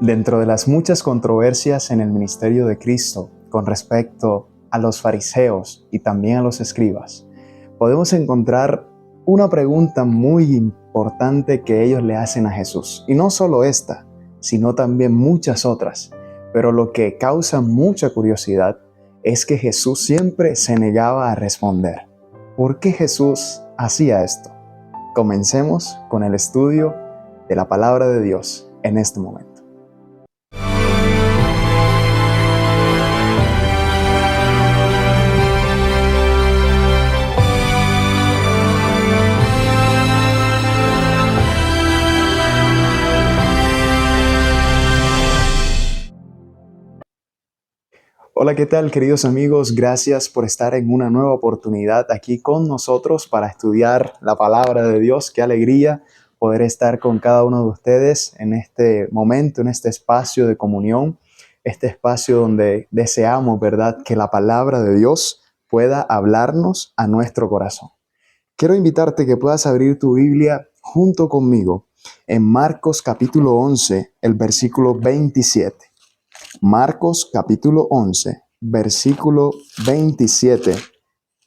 Dentro de las muchas controversias en el ministerio de Cristo con respecto a los fariseos y también a los escribas, podemos encontrar una pregunta muy importante que ellos le hacen a Jesús. Y no solo esta, sino también muchas otras. Pero lo que causa mucha curiosidad es que Jesús siempre se negaba a responder. ¿Por qué Jesús hacía esto? Comencemos con el estudio de la palabra de Dios en este momento. Hola, ¿qué tal, queridos amigos? Gracias por estar en una nueva oportunidad aquí con nosotros para estudiar la palabra de Dios. Qué alegría poder estar con cada uno de ustedes en este momento, en este espacio de comunión, este espacio donde deseamos, ¿verdad?, que la palabra de Dios pueda hablarnos a nuestro corazón. Quiero invitarte que puedas abrir tu Biblia junto conmigo en Marcos capítulo 11, el versículo 27. Marcos capítulo 11, versículo 27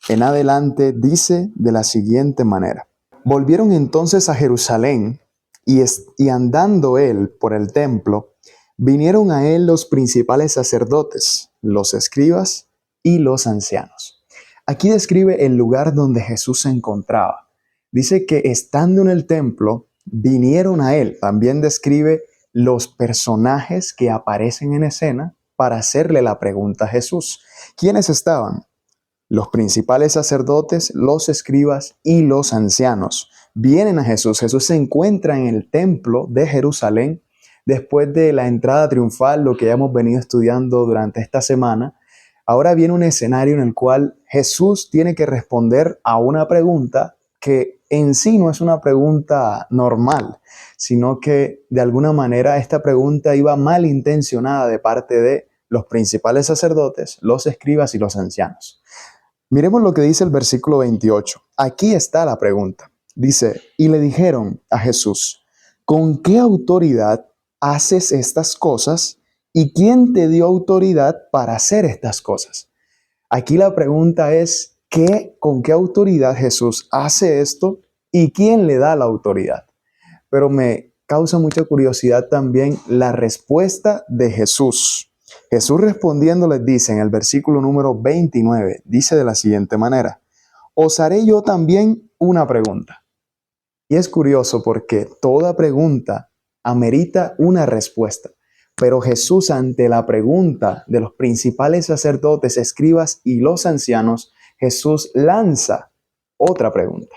en adelante dice de la siguiente manera: Volvieron entonces a Jerusalén y andando él por el templo, vinieron a él los principales sacerdotes, los escribas y los ancianos. Aquí describe el lugar donde Jesús se encontraba. Dice que estando en el templo, vinieron a él. También describe los personajes que aparecen en escena para hacerle la pregunta a Jesús. ¿Quiénes estaban? Los principales sacerdotes, los escribas y los ancianos. Vienen a Jesús. Jesús se encuentra en el templo de Jerusalén después de la entrada triunfal, lo que ya hemos venido estudiando durante esta semana. Ahora viene un escenario en el cual Jesús tiene que responder a una pregunta que en sí no es una pregunta normal, sino que de alguna manera esta pregunta iba malintencionada de parte de los principales sacerdotes, los escribas y los ancianos. Miremos lo que dice el versículo 28. Aquí está la pregunta. Dice, y le dijeron a Jesús, ¿con qué autoridad haces estas cosas? ¿Y quién te dio autoridad para hacer estas cosas? Aquí la pregunta es, ¿con qué autoridad Jesús hace esto? ¿Y quién le da la autoridad? Pero me causa mucha curiosidad también la respuesta de Jesús. Jesús respondiendo les dice en el versículo número 29, dice de la siguiente manera: os haré yo también una pregunta. Y es curioso porque toda pregunta amerita una respuesta. Pero Jesús, ante la pregunta de los principales sacerdotes, escribas y los ancianos, Jesús lanza otra pregunta.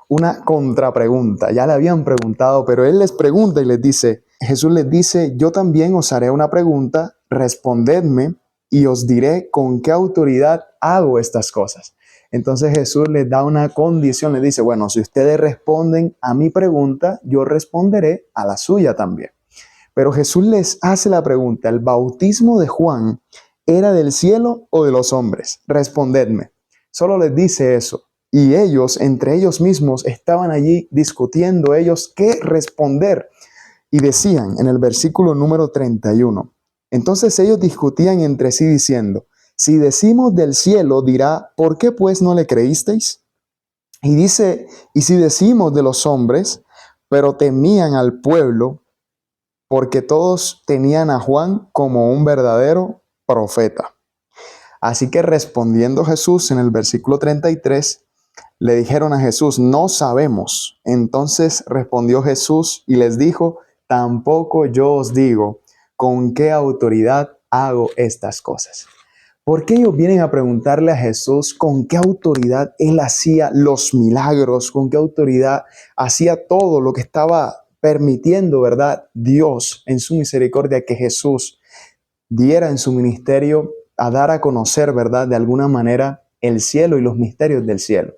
Una contrapregunta. Ya le habían preguntado, pero él les pregunta y les dice, Jesús les dice, yo también os haré una pregunta, respondedme y os diré con qué autoridad hago estas cosas. Entonces Jesús les da una condición, les dice, bueno, si ustedes responden a mi pregunta, yo responderé a la suya también. Pero Jesús les hace la pregunta, ¿el bautismo de Juan era del cielo o de los hombres? Respondedme. Solo les dice eso. Y ellos, entre ellos mismos, estaban allí discutiendo ellos qué responder. Y decían en el versículo número 31, entonces ellos discutían entre sí diciendo, si decimos del cielo, dirá, ¿por qué pues no le creísteis? Y dice, y si decimos de los hombres, pero temían al pueblo, porque todos tenían a Juan como un verdadero profeta. Así que respondiendo Jesús en el versículo 33, le dijeron a Jesús, no sabemos. Entonces respondió Jesús y les dijo, tampoco yo os digo con qué autoridad hago estas cosas. ¿Por qué ellos vienen a preguntarle a Jesús con qué autoridad él hacía los milagros, con qué autoridad hacía todo lo que estaba permitiendo, ¿verdad?, Dios en su misericordia que Jesús diera en su ministerio a dar a conocer, ¿verdad?, de alguna manera el cielo y los misterios del cielo?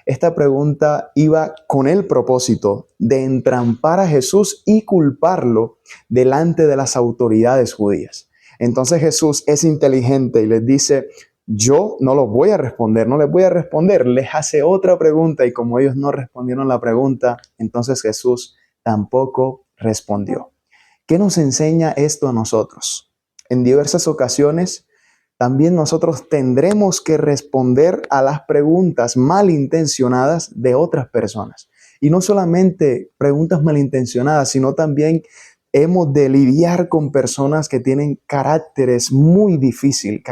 Esta pregunta iba con el propósito de entrampar a Jesús y culparlo delante de las autoridades judías. Entonces Jesús es inteligente y les dice, yo no los voy a responder, no les voy a responder. Les hace otra pregunta y como ellos no respondieron la pregunta, entonces Jesús tampoco respondió. ¿Qué nos enseña esto a nosotros? En diversas ocasiones, también nosotros tendremos que responder a las preguntas malintencionadas de otras personas. Y no solamente preguntas malintencionadas, sino también hemos de lidiar con personas que tienen caracteres muy difíciles,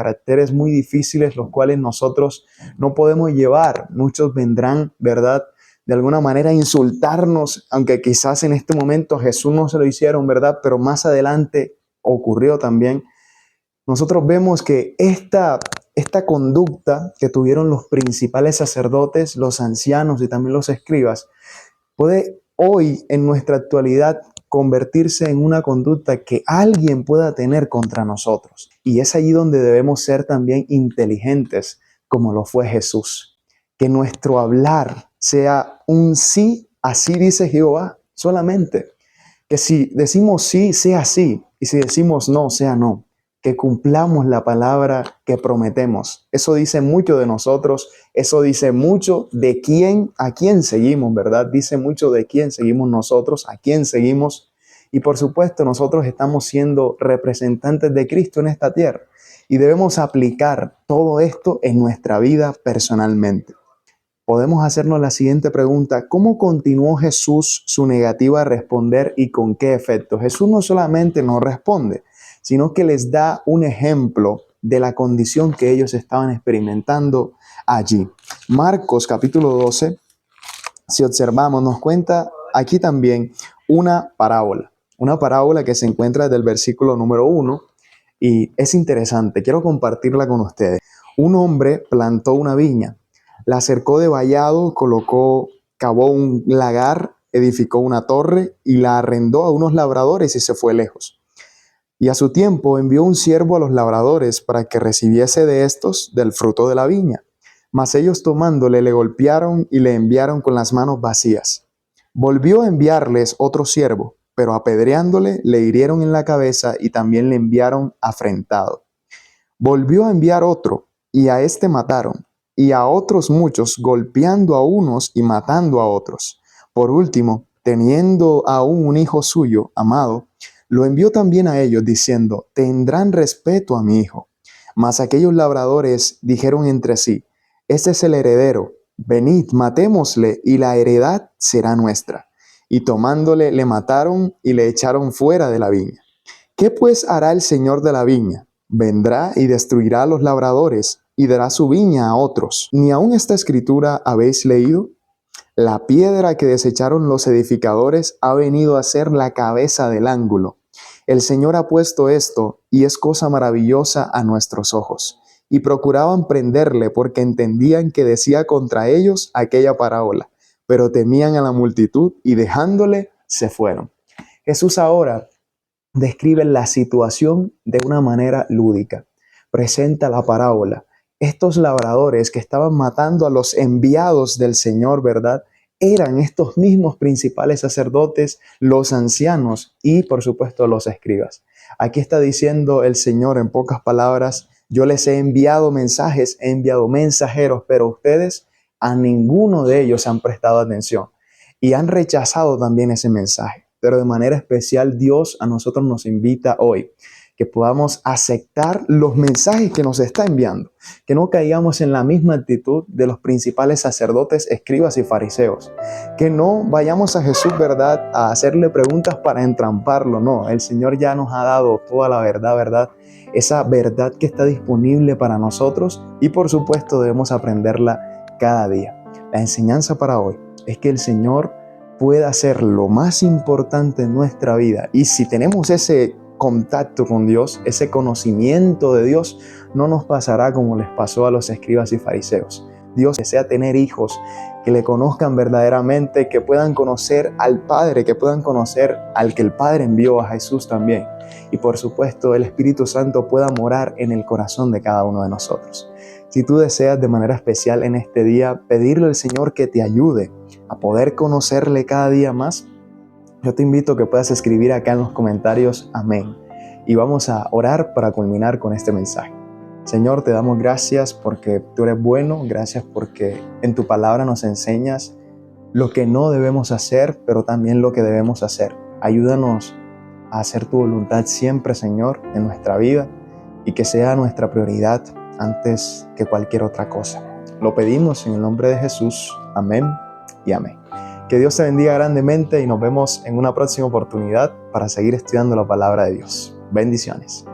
los cuales nosotros no podemos llevar. Muchos vendrán, ¿verdad?, de alguna manera a insultarnos, aunque quizás en este momento a Jesús no se lo hicieron, ¿verdad?, pero más adelante ocurrió también. Nosotros vemos que esta conducta que tuvieron los principales sacerdotes, los ancianos y también los escribas, puede hoy en nuestra actualidad convertirse en una conducta que alguien pueda tener contra nosotros. Y es allí donde debemos ser también inteligentes, como lo fue Jesús. Que nuestro hablar sea un sí, así dice Jehová, solamente. Que si decimos sí, sea sí, y si decimos no, sea no. Que cumplamos la palabra que prometemos. Eso dice mucho de nosotros, eso dice mucho de a quién seguimos, ¿verdad? Dice mucho de quién seguimos nosotros, a quién seguimos. Y por supuesto, nosotros estamos siendo representantes de Cristo en esta tierra y debemos aplicar todo esto en nuestra vida personalmente. Podemos hacernos la siguiente pregunta: ¿cómo continuó Jesús su negativa a responder y con qué efecto? Jesús no solamente no responde, sino que les da un ejemplo de la condición que ellos estaban experimentando allí. Marcos capítulo 12, si observamos, nos cuenta aquí también una parábola que se encuentra desde el versículo número 1 y es interesante, quiero compartirla con ustedes. Un hombre plantó una viña, la cercó de vallado, cavó un lagar, edificó una torre y la arrendó a unos labradores y se fue lejos. Y a su tiempo envió un siervo a los labradores para que recibiese de estos del fruto de la viña. Mas ellos tomándole le golpearon y le enviaron con las manos vacías. Volvió a enviarles otro siervo, pero apedreándole le hirieron en la cabeza y también le enviaron afrentado. Volvió a enviar otro, y a éste mataron, y a otros muchos, golpeando a unos y matando a otros. Por último, teniendo aún un hijo suyo, amado, lo envió también a ellos, diciendo: tendrán respeto a mi hijo. Mas aquellos labradores dijeron entre sí: este es el heredero, venid, matémosle, y la heredad será nuestra. Y tomándole, le mataron y le echaron fuera de la viña. ¿Qué pues hará el señor de la viña? Vendrá y destruirá a los labradores y dará su viña a otros. ¿Ni aun esta escritura habéis leído? La piedra que desecharon los edificadores ha venido a ser la cabeza del ángulo. El Señor ha puesto esto y es cosa maravillosa a nuestros ojos. Y procuraban prenderle porque entendían que decía contra ellos aquella parábola, pero temían a la multitud y dejándole se fueron. Jesús ahora describe la situación de una manera lúdica. Presenta la parábola. Estos labradores que estaban matando a los enviados del Señor, ¿verdad?, eran estos mismos principales sacerdotes, los ancianos y, por supuesto, los escribas. Aquí está diciendo el Señor en pocas palabras: yo les he enviado mensajes, he enviado mensajeros, pero ustedes a ninguno de ellos han prestado atención y han rechazado también ese mensaje. Pero de manera especial Dios a nosotros nos invita hoy que podamos aceptar los mensajes que nos está enviando, que no caigamos en la misma actitud de los principales sacerdotes, escribas y fariseos, que no vayamos a Jesús, ¿verdad?, a hacerle preguntas para entramparlo. No, el Señor ya nos ha dado toda la verdad, ¿verdad?, esa verdad que está disponible para nosotros y por supuesto debemos aprenderla cada día. La enseñanza para hoy es que el Señor pueda ser lo más importante en nuestra vida y si tenemos ese contacto con Dios, ese conocimiento de Dios, no nos pasará como les pasó a los escribas y fariseos. Dios desea tener hijos que le conozcan verdaderamente, que puedan conocer al Padre, que puedan conocer al que el Padre envió, a Jesús también. Y por supuesto, el Espíritu Santo pueda morar en el corazón de cada uno de nosotros. Si tú deseas de manera especial en este día pedirle al Señor que te ayude a poder conocerle cada día más, yo te invito a que puedas escribir acá en los comentarios amén. Y vamos a orar para culminar con este mensaje. Señor, te damos gracias porque tú eres bueno, gracias porque en tu palabra nos enseñas lo que no debemos hacer, pero también lo que debemos hacer. Ayúdanos a hacer tu voluntad siempre, Señor, en nuestra vida y que sea nuestra prioridad antes que cualquier otra cosa. Lo pedimos en el nombre de Jesús. Amén y amén. Que Dios te bendiga grandemente y nos vemos en una próxima oportunidad para seguir estudiando la palabra de Dios. Bendiciones.